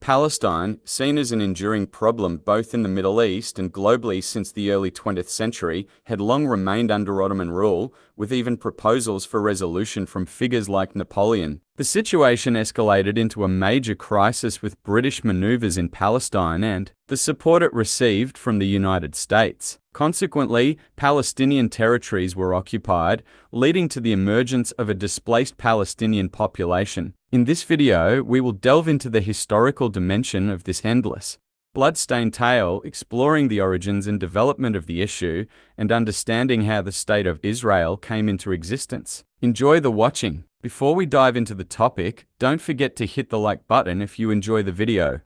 Palestine, seen as an enduring problem both in the Middle East and globally since the early 20th century, had long remained under Ottoman rule, with even proposals for resolution from figures like Napoleon. The situation escalated into a major crisis with British maneuvers in Palestine and the support it received from the United States. Consequently, Palestinian territories were occupied, leading to the emergence of a displaced Palestinian population. In this video, we will delve into the historical dimension of this endless, bloodstained tale, exploring the origins and development of the issue and understanding how the State of Israel came into existence. Enjoy the watching. Before we dive into the topic, don't forget to hit the like button if you enjoy the video.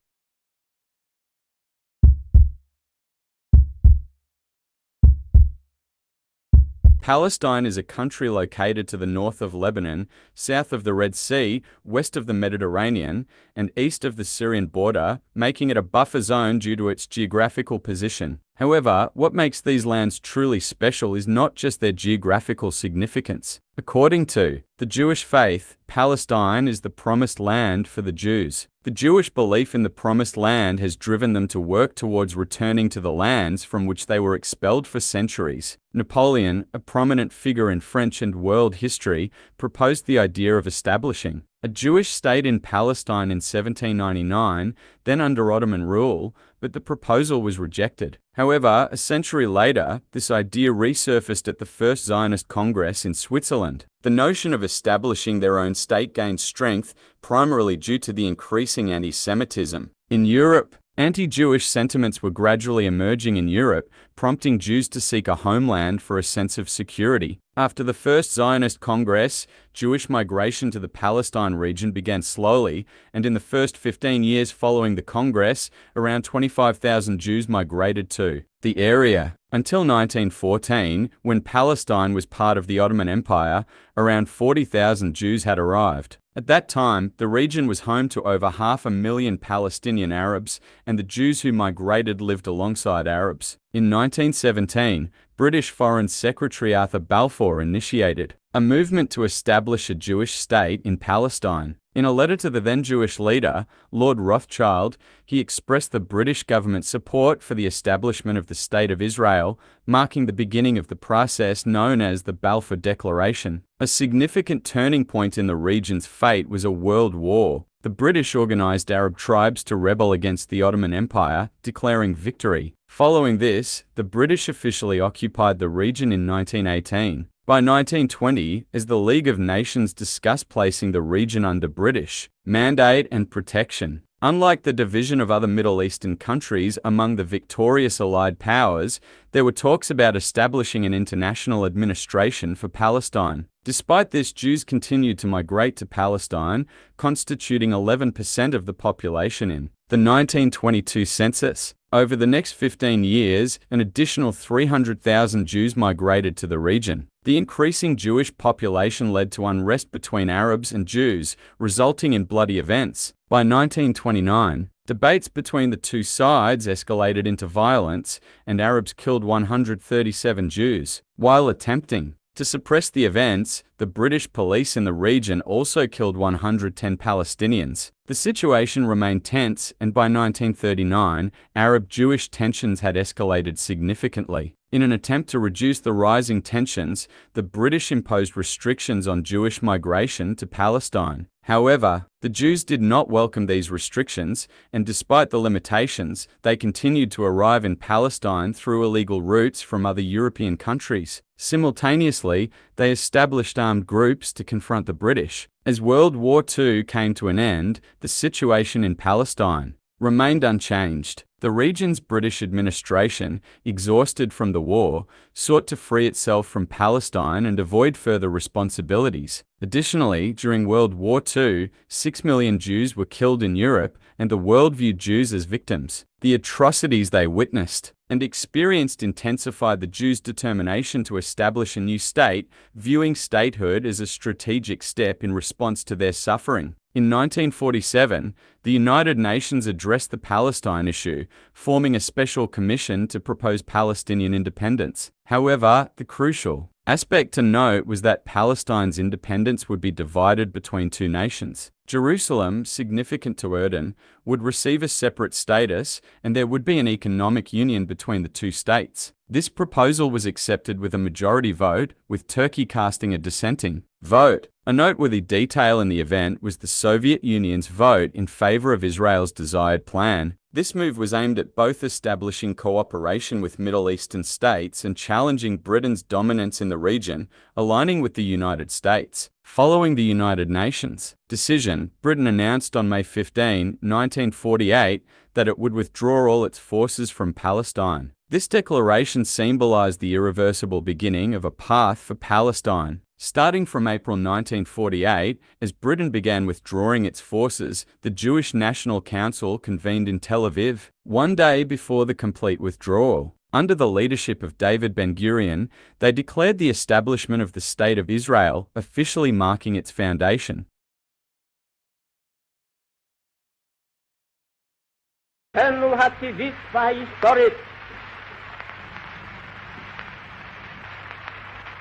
Palestine is a country located to the north of Lebanon, south of the Red Sea, west of the Mediterranean, and east of the Syrian border, making it a buffer zone due to its geographical position. However, what makes these lands truly special is not just their geographical significance. According to the Jewish faith, Palestine is the promised land for the Jews. The Jewish belief in the promised land has driven them to work towards returning to the lands from which they were expelled for centuries. Napoleon, a prominent figure in French and world history, proposed the idea of establishing a Jewish state in Palestine in 1799, then under Ottoman rule, but the proposal was rejected. However, a century later, this idea resurfaced at the First Zionist Congress in Switzerland. The notion of establishing their own state gained strength, primarily due to the increasing anti-Semitism. In Europe, anti-Jewish sentiments were gradually emerging in Europe, prompting Jews to seek a homeland for a sense of security. After the First Zionist Congress, Jewish migration to the Palestine region began slowly, and in the first 15 years following the Congress, around 25,000 Jews migrated to the area. Until 1914, when Palestine was part of the Ottoman Empire, around 40,000 Jews had arrived. At that time, the region was home to over 500,000 Palestinian Arabs, and the Jews who migrated lived alongside Arabs. In 1917, British Foreign Secretary Arthur Balfour initiated a movement to establish a Jewish state in Palestine. In a letter to the then Jewish leader, Lord Rothschild, he expressed the British government's support for the establishment of the State of Israel, marking the beginning of the process known as the Balfour Declaration. A significant turning point in the region's fate was a world war. The British organized Arab tribes to rebel against the Ottoman Empire, declaring victory. Following this, the British officially occupied the region in 1918. By 1920, as the League of Nations discussed placing the region under British mandate and protection. Unlike the division of other Middle Eastern countries among the victorious Allied powers, there were talks about establishing an international administration for Palestine. Despite this, Jews continued to migrate to Palestine, constituting 11% of the population in the 1922 census. Over the next 15 years, an additional 300,000 Jews migrated to the region. The increasing Jewish population led to unrest between Arabs and Jews, resulting in bloody events. By 1929, debates between the two sides escalated into violence, and Arabs killed 137 Jews. While attempting to suppress the events, the British police in the region also killed 110 Palestinians. The situation remained tense, and by 1939, Arab-Jewish tensions had escalated significantly. In an attempt to reduce the rising tensions, the British imposed restrictions on Jewish migration to Palestine. However, the Jews did not welcome these restrictions, and despite the limitations, they continued to arrive in Palestine through illegal routes from other European countries. Simultaneously, they established armed groups to confront the British. As World War II came to an end, the situation in Palestine remained unchanged. The region's British administration, exhausted from the war, sought to free itself from Palestine and avoid further responsibilities. Additionally, during World War II, 6 million Jews were killed in Europe, and the world viewed Jews as victims. The atrocities they witnessed and experienced intensified the Jews' determination to establish a new state, viewing statehood as a strategic step in response to their suffering. In 1947, the United Nations addressed the Palestine issue, forming a special commission to propose Palestinian independence. However, the crucial aspect to note was that Palestine's independence would be divided between two nations. Jerusalem, significant to Erdogan, would receive a separate status, and there would be an economic union between the two states. This proposal was accepted with a majority vote, with Turkey casting a dissenting vote. A noteworthy detail in the event was the Soviet Union's vote in favor of Israel's desired plan. This move was aimed at both establishing cooperation with Middle Eastern states and challenging Britain's dominance in the region, aligning with the United States. Following the United Nations decision, Britain announced on May 15, 1948, that it would withdraw all its forces from Palestine. This declaration symbolized the irreversible beginning of a path for Palestine. Starting from April 1948, as Britain began withdrawing its forces, the Jewish National Council convened in Tel Aviv, one day before the complete withdrawal. Under the leadership of David Ben-Gurion, they declared the establishment of the State of Israel, officially marking its foundation.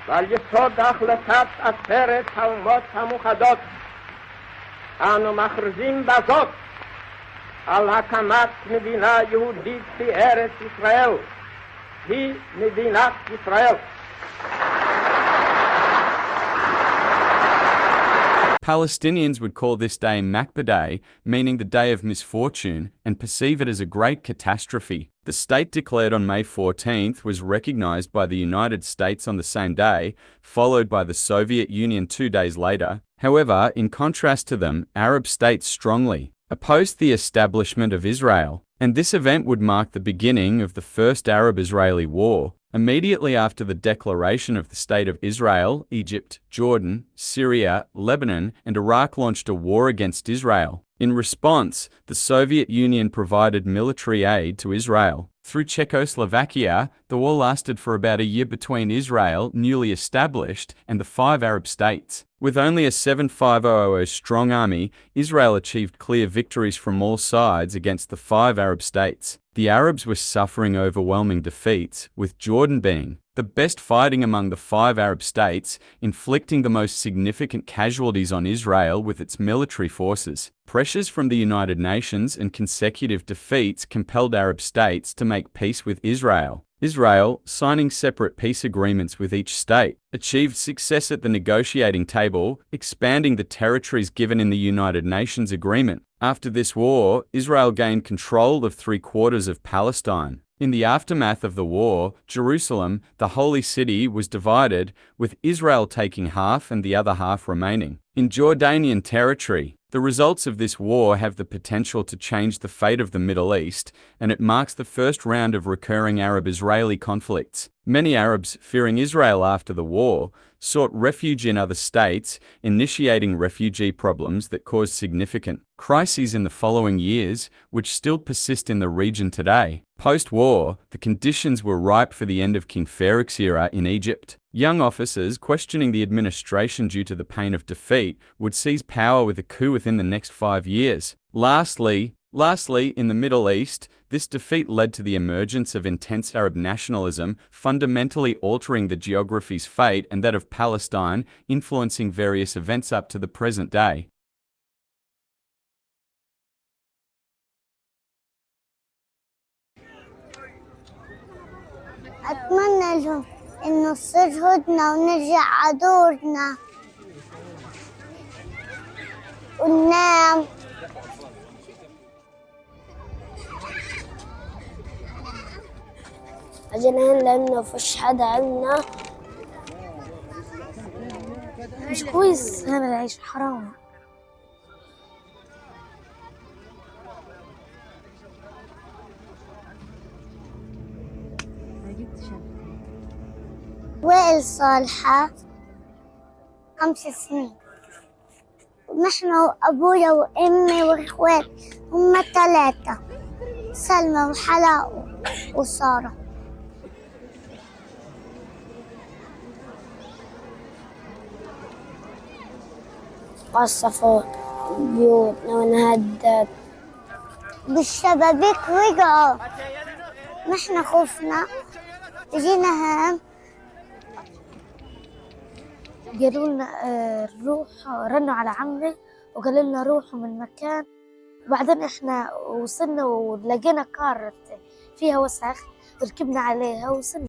ועל יסוד החלטת עצרת האומות המאוחדות אנו מכריזים בזאת על הקמת מדינה יהודית בארץ ישראל, היא מדינת ישראל. Palestinians would call this day Makba Day, meaning the day of misfortune, and perceive it as a great catastrophe. The state declared on May 14th was recognized by the United States on the same day, followed by the Soviet Union 2 days later. However, in contrast to them, Arab states strongly opposed the establishment of Israel, and this event would mark the beginning of the First Arab-Israeli War. Immediately after the declaration of the State of Israel, Egypt, Jordan, Syria, Lebanon, and Iraq launched a war against Israel. In response, the Soviet Union provided military aid to Israel. Through Czechoslovakia, the war lasted for about a year between Israel, newly established, and the 5 Arab states. With only a 7,500 strong army, Israel achieved clear victories from all sides against the 5 Arab states. The Arabs were suffering overwhelming defeats, with Jordan being the best fighting among the 5 Arab states, inflicting the most significant casualties on Israel with its military forces. Pressures from the United Nations and consecutive defeats compelled Arab states to make peace with Israel. Israel, signing separate peace agreements with each state, achieved success at the negotiating table, expanding the territories given in the United Nations agreement. After this war, Israel gained control of 3/4 of Palestine. In the aftermath of the war, Jerusalem, the holy city, was divided, with Israel taking half and the other half remaining in Jordanian territory. The results of this war have the potential to change the fate of the Middle East, and it marks the first round of recurring Arab-Israeli conflicts. Many Arabs, fearing Israel after the war, sought refuge in other states, initiating refugee problems that caused significant crises in the following years, which still persist in the region today. Post-war, the conditions were ripe for the end of King Farouk's era in Egypt. Young officers, questioning the administration due to the pain of defeat, would seize power with a coup within the next 5 years. Lastly, in the Middle East, this defeat led to the emergence of intense Arab nationalism, fundamentally altering the geography's fate and that of Palestine, influencing various events up to the present day. أتمنى لهم إنه تصير هدنة ونرجع عدورنا وننام. أجينا هنا لأنه فيش حدا عنا، مش كويس هنا العيش، حرام. وائل صالحة 5 سنين، ونحن وأبويا وأمي وإخوات هم 3، سلمى وحلاء وسارة. قصفوا بيوتنا ونهدد بالشبابيك وقعوا، نحن خفنا، جينا هام قالوا لنا روح، رنوا على عمي وقالوا لنا روحوا من مكان. وبعدين احنا وصلنا ولقينا كار فيها وسخ، ركبنا عليها وصلنا.